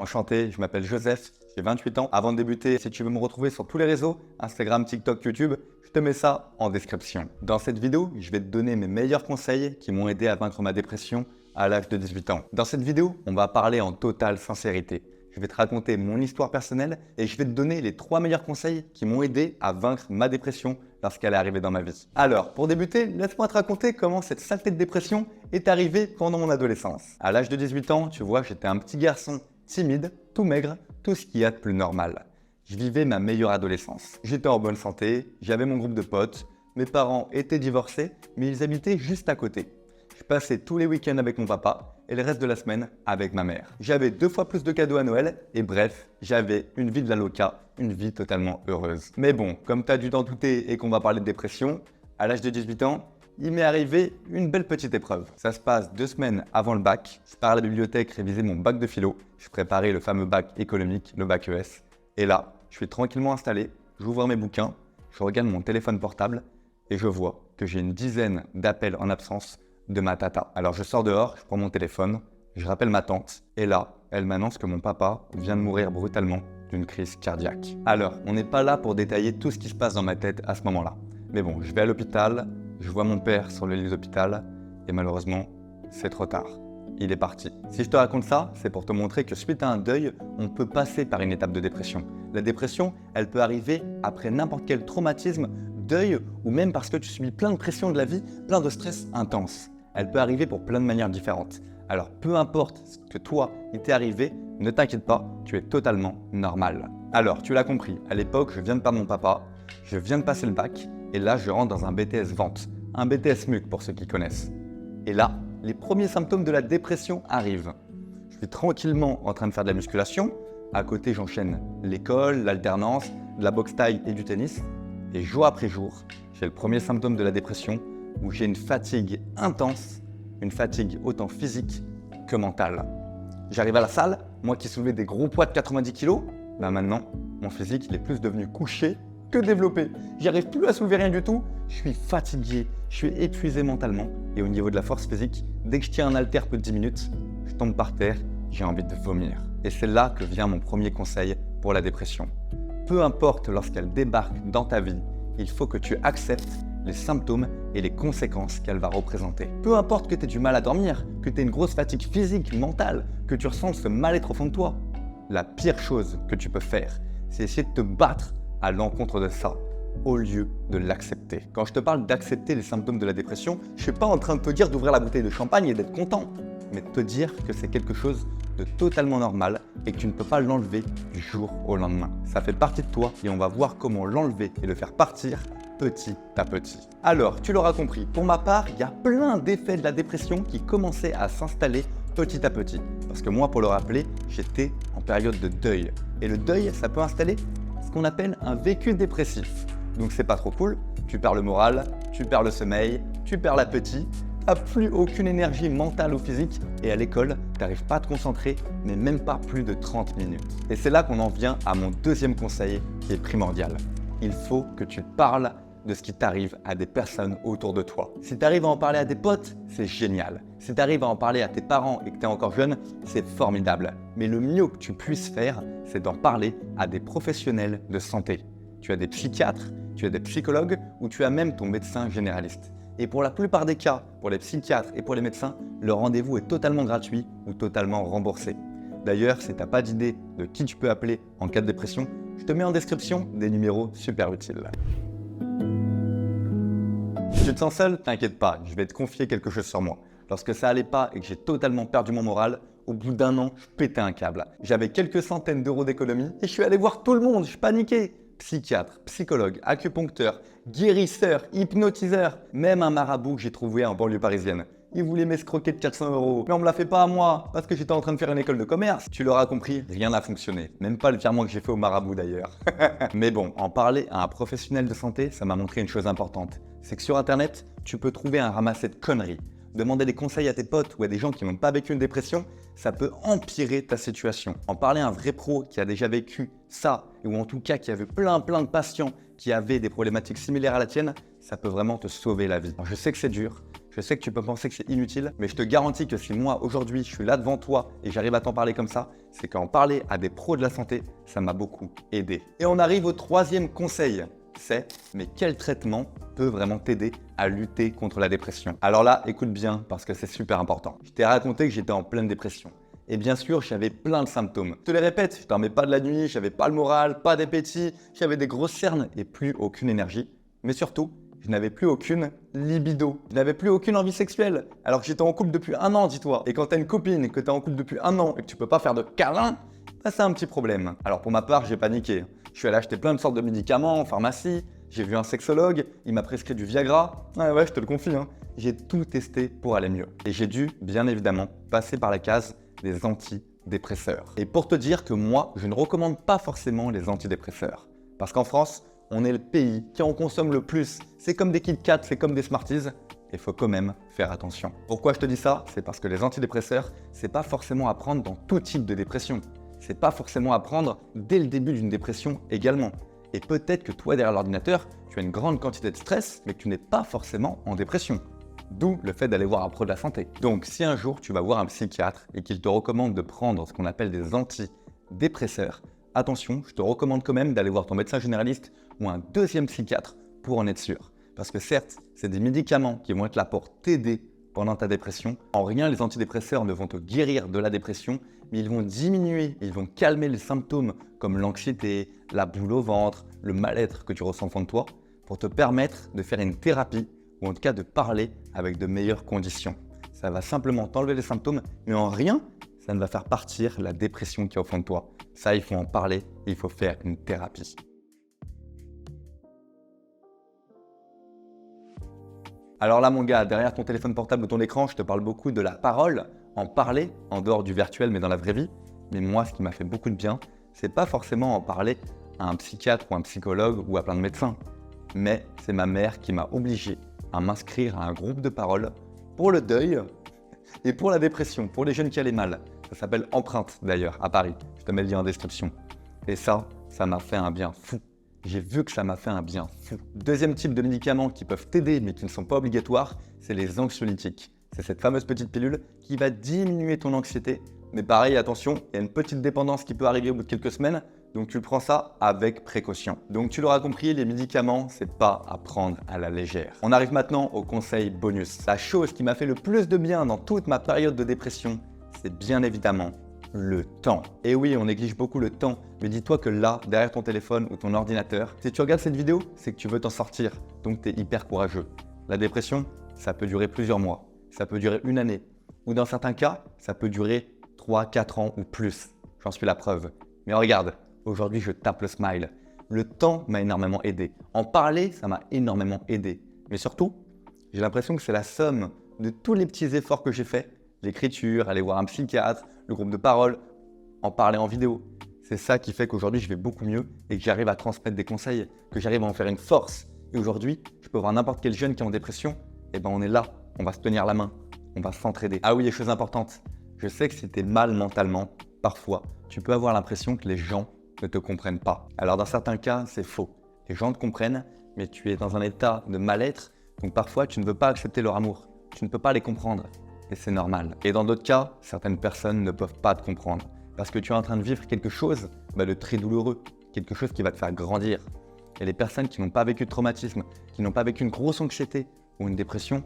Enchanté, je m'appelle Joseph, j'ai 28 ans. Avant de débuter, si tu veux me retrouver sur tous les réseaux, Instagram, TikTok, YouTube, je te mets ça en description. Dans cette vidéo, je vais te donner mes meilleurs conseils qui m'ont aidé à vaincre ma dépression à l'âge de 18 ans. Dans cette vidéo, on va parler en totale sincérité. Je vais te raconter mon histoire personnelle et je vais te donner les 3 meilleurs conseils qui m'ont aidé à vaincre ma dépression lorsqu'elle est arrivée dans ma vie. Alors, pour débuter, laisse-moi te raconter comment cette saleté de dépression est arrivée pendant mon adolescence. À l'âge de 18 ans, tu vois, j'étais un petit garçon timide, tout maigre, tout ce qu'il y a de plus normal. Je vivais ma meilleure adolescence. J'étais en bonne santé, j'avais mon groupe de potes, mes parents étaient divorcés, mais ils habitaient juste à côté. Je passais tous les week-ends avec mon papa et le reste de la semaine avec ma mère. J'avais 2 fois plus de cadeaux à Noël et bref, j'avais une vie de la loca, une vie totalement heureuse. Mais bon, comme tu as dû t'en douter et qu'on va parler de dépression, à l'âge de 18 ans, il m'est arrivé une belle petite épreuve. Ça se passe 2 semaines avant le bac. Je pars à la bibliothèque réviser mon bac de philo. Je préparais le fameux bac économique, le bac ES. Et là, je suis tranquillement installé, j'ouvre mes bouquins, je regarde mon téléphone portable et je vois que j'ai une dizaine d'appels en absence de ma tata. Alors je sors dehors, je prends mon téléphone, je rappelle ma tante et là, elle m'annonce que mon papa vient de mourir brutalement d'une crise cardiaque. Alors, on n'est pas là pour détailler tout ce qui se passe dans ma tête à ce moment-là. Mais bon, je vais à l'hôpital, je vois mon père sur le lit d'hôpital et malheureusement, c'est trop tard. Il est parti. Si je te raconte ça, c'est pour te montrer que suite à un deuil, on peut passer par une étape de dépression. La dépression, elle peut arriver après n'importe quel traumatisme, deuil ou même parce que tu subis plein de pression de la vie, plein de stress intense. Elle peut arriver pour plein de manières différentes. Alors peu importe ce que toi, il t'est arrivé, ne t'inquiète pas, tu es totalement normal. Alors, tu l'as compris, à l'époque, je viens de perdre mon papa, je viens de passer le bac, et là, je rentre dans un BTS vente, un BTS MUC pour ceux qui connaissent. Et là, les premiers symptômes de la dépression arrivent. Je suis tranquillement en train de faire de la musculation, à côté j'enchaîne l'école, l'alternance, de la boxe thaï et du tennis, et jour après jour, j'ai le premier symptôme de la dépression, où j'ai une fatigue intense, une fatigue autant physique que mentale. J'arrive à la salle, moi qui soulevais des gros poids de 90 kg, maintenant, mon physique il est plus devenu couché que développé. J'arrive plus à soulever rien du tout, je suis fatigué, je suis épuisé mentalement. Et au niveau de la force physique, dès que je tiens un haltère peu de 10 minutes, je tombe par terre, j'ai envie de vomir. Et c'est là que vient mon premier conseil pour la dépression. Peu importe lorsqu'elle débarque dans ta vie, il faut que tu acceptes les symptômes et les conséquences qu'elle va représenter. Peu importe que tu aies du mal à dormir, que tu aies une grosse fatigue physique, mentale, que tu ressentes ce mal-être au fond de toi, la pire chose que tu peux faire, c'est essayer de te battre à l'encontre de ça, au lieu de l'accepter. Quand je te parle d'accepter les symptômes de la dépression, je ne suis pas en train de te dire d'ouvrir la bouteille de champagne et d'être content, mais de te dire que c'est quelque chose de totalement normal et que tu ne peux pas l'enlever du jour au lendemain. Ça fait partie de toi et on va voir comment l'enlever et le faire partir petit à petit. Alors, tu l'auras compris, pour ma part, il y a plein d'effets de la dépression qui commençaient à s'installer petit à petit. Parce que moi, pour le rappeler, j'étais en période de deuil. Et le deuil, ça peut installer ce qu'on appelle un vécu dépressif. Donc c'est pas trop cool, tu perds le moral, tu perds le sommeil, tu perds l'appétit, t'as plus aucune énergie mentale ou physique et à l'école, t'arrives pas à te concentrer, mais même pas plus de 30 minutes. Et c'est là qu'on en vient à mon deuxième conseil qui est primordial. Il faut que tu parles de ce qui t'arrive à des personnes autour de toi. Si tu arrives à en parler à des potes, c'est génial. Si tu arrives à en parler à tes parents et que tu es encore jeune, c'est formidable. Mais le mieux que tu puisses faire, c'est d'en parler à des professionnels de santé. Tu as des psychiatres, tu as des psychologues ou tu as même ton médecin généraliste. Et pour la plupart des cas, pour les psychiatres et pour les médecins, le rendez-vous est totalement gratuit ou totalement remboursé. D'ailleurs, si tu n'as pas d'idée de qui tu peux appeler en cas de dépression, je te mets en description des numéros super utiles. Si tu te sens seul, t'inquiète pas, je vais te confier quelque chose sur moi. Lorsque ça allait pas et que j'ai totalement perdu mon moral, au bout d'1 an, je pétais un câble. J'avais quelques centaines d'euros d'économie et je suis allé voir tout le monde, je paniquais. Psychiatre, psychologue, acupuncteur, guérisseur, hypnotiseur, même un marabout que j'ai trouvé en banlieue parisienne. Il voulait m'escroquer de 400 €. Mais on me l'a fait pas à moi, parce que j'étais en train de faire une école de commerce. Tu l'auras compris, rien n'a fonctionné. Même pas le virement que j'ai fait au marabout d'ailleurs. Mais bon, en parler à un professionnel de santé, ça m'a montré une chose importante. C'est que sur Internet, tu peux trouver un ramassis de conneries. Demander des conseils à tes potes ou à des gens qui n'ont pas vécu une dépression, ça peut empirer ta situation. En parler à un vrai pro qui a déjà vécu ça, ou en tout cas qui a vu plein de patients qui avaient des problématiques similaires à la tienne, ça peut vraiment te sauver la vie. Alors, je sais que c'est dur, Je sais que tu peux penser que c'est inutile, mais je te garantis que si moi, aujourd'hui, je suis là devant toi et j'arrive à t'en parler comme ça, c'est qu'en parler à des pros de la santé, ça m'a beaucoup aidé. Et on arrive au troisième conseil, mais quel traitement peut vraiment t'aider à lutter contre la dépression? Alors là, écoute bien parce que c'est super important. Je t'ai raconté que j'étais en pleine dépression. Et bien sûr, j'avais plein de symptômes. Je te les répète, je dormais pas de la nuit, j'avais pas le moral, pas d'appétit, j'avais des grosses cernes et plus aucune énergie. Mais surtout, je n'avais plus aucune libido. Je n'avais plus aucune envie sexuelle. Alors que j'étais en couple depuis 1 an, dis-toi. Et quand t'as une copine, que t'es en couple depuis 1 an et que tu peux pas faire de câlin, bah c'est un petit problème. Alors pour ma part, j'ai paniqué. Je suis allé acheter plein de sortes de médicaments en pharmacie. J'ai vu un sexologue, il m'a prescrit du Viagra. Ouais, je te le confie, hein. J'ai tout testé pour aller mieux. Et j'ai dû, bien évidemment, passer par la case des antidépresseurs. Et pour te dire que moi, je ne recommande pas forcément les antidépresseurs. Parce qu'en France, on est le pays qui en consomme le plus. C'est comme des Kit Kat, c'est comme des Smarties. Il faut quand même faire attention. Pourquoi je te dis ça? C'est parce que les antidépresseurs, c'est pas forcément à prendre dans tout type de dépression. C'est pas forcément à prendre dès le début d'une dépression également. Et peut-être que toi, derrière l'ordinateur, tu as une grande quantité de stress, mais que tu n'es pas forcément en dépression. D'où le fait d'aller voir un pro de la santé. Donc, si un jour tu vas voir un psychiatre et qu'il te recommande de prendre ce qu'on appelle des antidépresseurs, attention, je te recommande quand même d'aller voir ton médecin généraliste ou un deuxième psychiatre pour en être sûr. Parce que certes, c'est des médicaments qui vont être là pour t'aider pendant ta dépression. En rien, les antidépresseurs ne vont te guérir de la dépression, mais ils vont diminuer, ils vont calmer les symptômes comme l'anxiété, la boule au ventre, le mal-être que tu ressens au fond de toi, pour te permettre de faire une thérapie ou en tout cas de parler avec de meilleures conditions. Ça va simplement t'enlever les symptômes, mais en rien, ça ne va faire partir la dépression qui est au fond de toi. Ça, il faut en parler et il faut faire une thérapie. Alors là, mon gars, derrière ton téléphone portable ou ton écran, je te parle beaucoup de la parole, en parler, en dehors du virtuel, mais dans la vraie vie. Mais moi, ce qui m'a fait beaucoup de bien, c'est pas forcément en parler à un psychiatre ou un psychologue ou à plein de médecins, mais c'est ma mère qui m'a obligé à m'inscrire à un groupe de parole pour le deuil et pour la dépression, pour les jeunes qui allaient mal. Ça s'appelle Empreinte d'ailleurs, à Paris. Je te mets le lien en description. Et ça m'a fait un bien fou. J'ai vu que ça m'a fait un bien fou. Deuxième type de médicaments qui peuvent t'aider mais qui ne sont pas obligatoires, c'est les anxiolytiques. C'est cette fameuse petite pilule qui va diminuer ton anxiété. Mais pareil, attention, il y a une petite dépendance qui peut arriver au bout de quelques semaines. Donc tu prends ça avec précaution. Donc tu l'auras compris, les médicaments, c'est pas à prendre à la légère. On arrive maintenant au conseil bonus. La chose qui m'a fait le plus de bien dans toute ma période de dépression, c'est bien évidemment le temps. Et oui, on néglige beaucoup le temps, mais dis-toi que là, derrière ton téléphone ou ton ordinateur, si tu regardes cette vidéo, c'est que tu veux t'en sortir, donc tu es hyper courageux. La dépression, ça peut durer plusieurs mois, ça peut durer 1 année, ou dans certains cas, ça peut durer 3, 4 ans ou plus. J'en suis la preuve. Mais regarde, aujourd'hui, je tape le smile. Le temps m'a énormément aidé. En parler, ça m'a énormément aidé. Mais surtout, j'ai l'impression que c'est la somme de tous les petits efforts que j'ai faits. L'écriture, aller voir un psychiatre, le groupe de parole, en parler en vidéo. C'est ça qui fait qu'aujourd'hui, je vais beaucoup mieux et que j'arrive à transmettre des conseils, que j'arrive à en faire une force. Et aujourd'hui, je peux voir n'importe quel jeune qui est en dépression, et ben on est là, on va se tenir la main, on va s'entraider. Ah oui, les choses importantes. Je sais que si t'es mal mentalement, parfois, tu peux avoir l'impression que les gens ne te comprennent pas. Alors dans certains cas, c'est faux. Les gens te comprennent, mais tu es dans un état de mal-être, donc parfois tu ne veux pas accepter leur amour. Tu ne peux pas les comprendre. Et c'est normal. Et dans d'autres cas, certaines personnes ne peuvent pas te comprendre parce que tu es en train de vivre quelque chose de très douloureux, quelque chose qui va te faire grandir. Et les personnes qui n'ont pas vécu de traumatisme, qui n'ont pas vécu une grosse anxiété ou une dépression,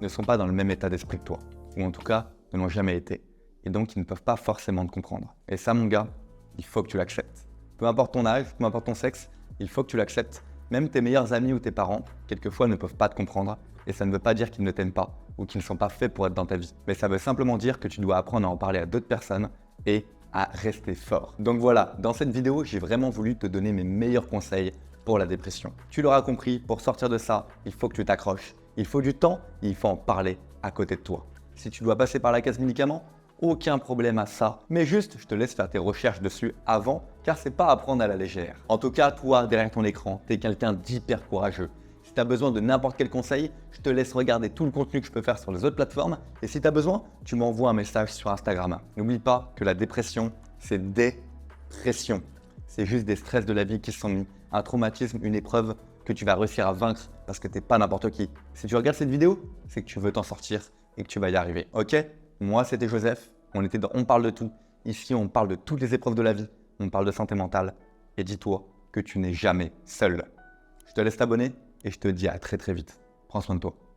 ne sont pas dans le même état d'esprit que toi, ou en tout cas ne l'ont jamais été. Et donc ils ne peuvent pas forcément te comprendre. Et ça, mon gars, il faut que tu l'acceptes. Peu importe ton âge, peu importe ton sexe, il faut que tu l'acceptes. Même tes meilleurs amis ou tes parents, quelquefois, ne peuvent pas te comprendre. Et ça ne veut pas dire qu'ils ne t'aiment pas ou qu'ils ne sont pas faits pour être dans ta vie. Mais ça veut simplement dire que tu dois apprendre à en parler à d'autres personnes et à rester fort. Donc voilà, dans cette vidéo, j'ai vraiment voulu te donner mes meilleurs conseils pour la dépression. Tu l'auras compris, pour sortir de ça, il faut que tu t'accroches. Il faut du temps et il faut en parler à côté de toi. Si tu dois passer par la case médicaments, aucun problème à ça. Mais juste, je te laisse faire tes recherches dessus avant, car c'est pas à prendre à la légère. En tout cas, toi, derrière ton écran, tu es quelqu'un d'hyper courageux. Si tu as besoin de n'importe quel conseil, je te laisse regarder tout le contenu que je peux faire sur les autres plateformes. Et si tu as besoin, tu m'envoies un message sur Instagram. N'oublie pas que la dépression, c'est des pressions. C'est juste des stress de la vie qui sont mis, un traumatisme, une épreuve que tu vas réussir à vaincre parce que t'es pas n'importe qui. Si tu regardes cette vidéo, c'est que tu veux t'en sortir et que tu vas y arriver. Ok? Moi, c'était Joseph. On était dans On parle de tout. Ici, on parle de toutes les épreuves de la vie. On parle de santé mentale. Et dis-toi que tu n'es jamais seul. Je te laisse t'abonner et je te dis à très très vite. Prends soin de toi.